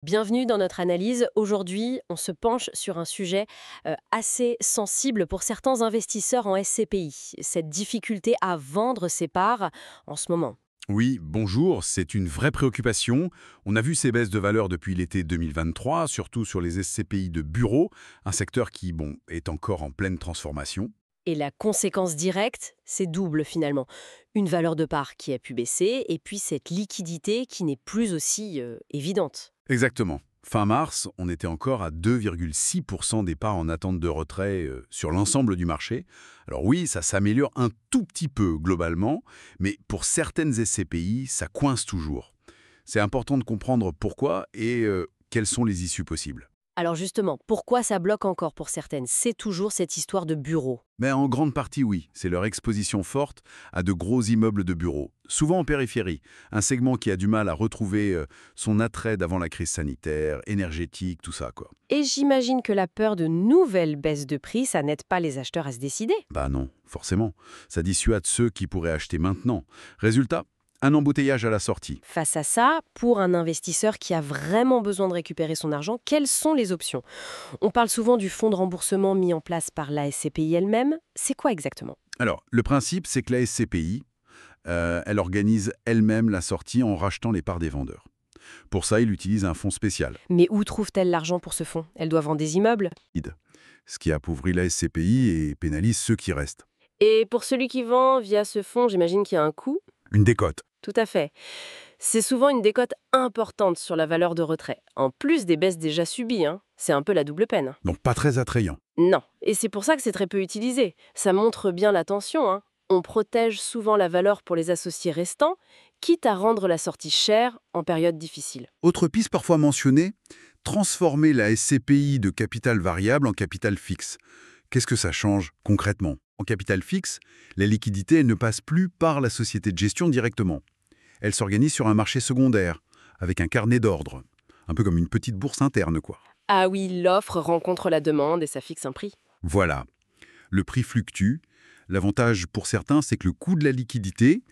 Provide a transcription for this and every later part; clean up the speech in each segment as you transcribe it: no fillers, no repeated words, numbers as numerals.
Bienvenue dans notre analyse. Aujourd'hui, on se penche sur un sujet assez sensible pour certains investisseurs en SCPI, cette difficulté à vendre ses parts en ce moment. Oui, bonjour, c'est une vraie préoccupation. On a vu ces baisses de valeur depuis l'été 2023, surtout sur les SCPI de bureau, un secteur qui, bon, est encore en pleine transformation. Et la conséquence directe, c'est double finalement. Une valeur de part qui a pu baisser et puis cette liquidité qui n'est plus aussi évidente. Exactement. Fin mars, on était encore à 2,6% des parts en attente de retrait sur l'ensemble du marché. Alors oui, ça s'améliore un tout petit peu globalement, mais pour certaines SCPI, ça coince toujours. C'est important de comprendre pourquoi et quelles sont les issues possibles. Alors justement, pourquoi ça bloque encore pour certaines? C'est toujours cette histoire de bureau. Mais en grande partie, oui. C'est leur exposition forte à de gros immeubles de bureaux, souvent en périphérie. Un segment qui a du mal à retrouver son attrait d'avant la crise sanitaire, énergétique, tout ça, quoi. Et j'imagine que la peur de nouvelles baisses de prix, ça n'aide pas les acheteurs à se décider. Bah non, forcément. Ça dissuade ceux qui pourraient acheter maintenant. Résultat, un embouteillage à la sortie. Face à ça, pour un investisseur qui a vraiment besoin de récupérer son argent, quelles sont les options? On parle souvent du fonds de remboursement mis en place par la SCPI elle-même. C'est quoi exactement? Alors, le principe, c'est que la SCPI, elle organise elle-même la sortie en rachetant les parts des vendeurs. Pour ça, il utilise un fonds spécial, Mais où trouve-t-elle l'argent pour ce fonds? Elle doit vendre des immeubles? ID, ce qui appauvrit la SCPI et pénalise ceux qui restent. Et pour celui qui vend via ce fonds, j'imagine qu'il y a un coût? Une décote. Tout à fait. C'est souvent une décote importante sur la valeur de retrait, en plus des baisses déjà subies, hein. C'est un peu la double peine. Donc pas très attrayant. Non, et c'est pour ça que c'est très peu utilisé. Ça montre bien la tension, hein. On protège souvent la valeur pour les associés restants, quitte à rendre la sortie chère en période difficile. Autre piste parfois mentionnée, transformer la SCPI de capital variable en capital fixe. Qu'est-ce que ça change concrètement? En capital fixe, la liquidité ne passe plus par la société de gestion directement. Elle s'organise sur un marché secondaire, avec un carnet d'ordre. Un peu comme une petite bourse interne, quoi. Ah oui, l'offre rencontre la demande et ça fixe un prix. Voilà. Le prix fluctue. L'avantage pour certains, c'est que le coût de la liquidité,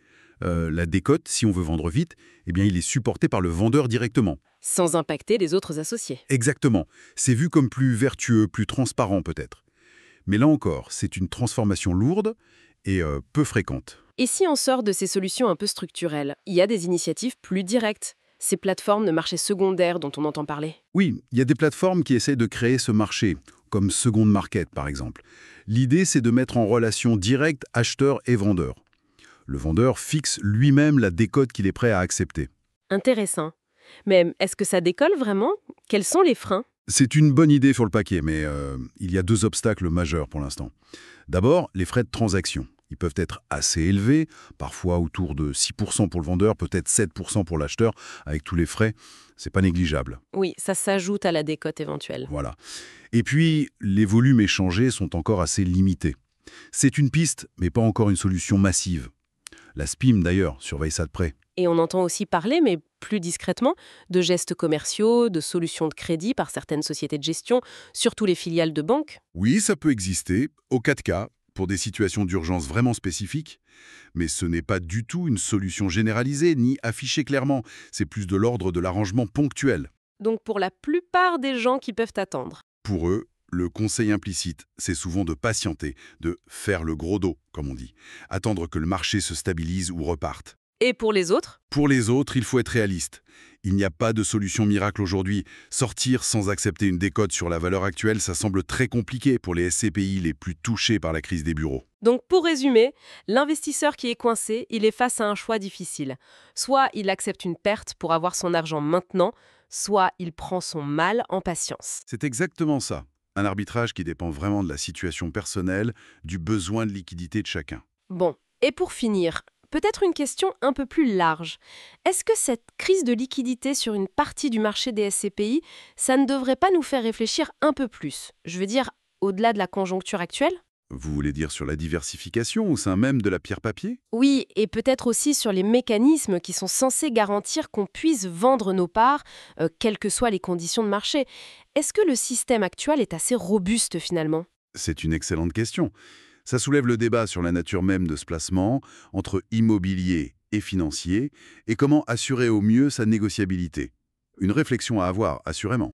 la décote, si on veut vendre vite, eh bien, il est supporté par le vendeur directement. Sans impacter les autres associés. Exactement. C'est vu comme plus vertueux, plus transparent peut-être. Mais là encore, c'est une transformation lourde et peu fréquente. Et si on sort de ces solutions un peu structurelles, il y a des initiatives plus directes. Ces plateformes de marché secondaire dont on entend parler. Oui, il y a des plateformes qui essayent de créer ce marché, comme Second Market par exemple. L'idée, c'est de mettre en relation directe acheteur et vendeur. Le vendeur fixe lui-même la décote qu'il est prêt à accepter. Intéressant. Mais est-ce que ça décolle vraiment? Quels sont les freins? C'est une bonne idée sur le papier, mais il y a deux obstacles majeurs pour l'instant. D'abord, les frais de transaction. Ils peuvent être assez élevés, parfois autour de 6% pour le vendeur, peut-être 7% pour l'acheteur. Avec tous les frais, c'est pas négligeable. Oui, ça s'ajoute à la décote éventuelle. Voilà. Et puis, les volumes échangés sont encore assez limités. C'est une piste, mais pas encore une solution massive. La SPIM, d'ailleurs, surveille ça de près. Et on entend aussi parler, mais plus discrètement, de gestes commerciaux, de solutions de crédit par certaines sociétés de gestion, surtout les filiales de banques. Oui, ça peut exister, au cas de cas, pour des situations d'urgence vraiment spécifiques, mais ce n'est pas du tout une solution généralisée ni affichée clairement. C'est plus de l'ordre de l'arrangement ponctuel. Donc pour la plupart des gens qui peuvent attendre. Pour eux, le conseil implicite, c'est souvent de patienter, de faire le gros dos, comme on dit, attendre que le marché se stabilise ou reparte. Et pour les autres? Pour les autres, il faut être réaliste. Il n'y a pas de solution miracle aujourd'hui. Sortir sans accepter une décote sur la valeur actuelle, ça semble très compliqué pour les SCPI les plus touchés par la crise des bureaux. Donc pour résumer, l'investisseur qui est coincé, il est face à un choix difficile. Soit il accepte une perte pour avoir son argent maintenant, soit il prend son mal en patience. C'est exactement ça. Un arbitrage qui dépend vraiment de la situation personnelle, du besoin de liquidité de chacun. Bon, et pour finir, peut-être une question un peu plus large. Est-ce que cette crise de liquidité sur une partie du marché des SCPI, ça ne devrait pas nous faire réfléchir un peu plus? Je veux dire, au-delà de la conjoncture actuelle? Vous voulez dire sur la diversification au sein même de la pierre-papier? Oui, et peut-être aussi sur les mécanismes qui sont censés garantir qu'on puisse vendre nos parts, quelles que soient les conditions de marché. Est-ce que le système actuel est assez robuste finalement? C'est une excellente question. Ça soulève le débat sur la nature même de ce placement, entre immobilier et financier, et comment assurer au mieux sa négociabilité. Une réflexion à avoir, assurément.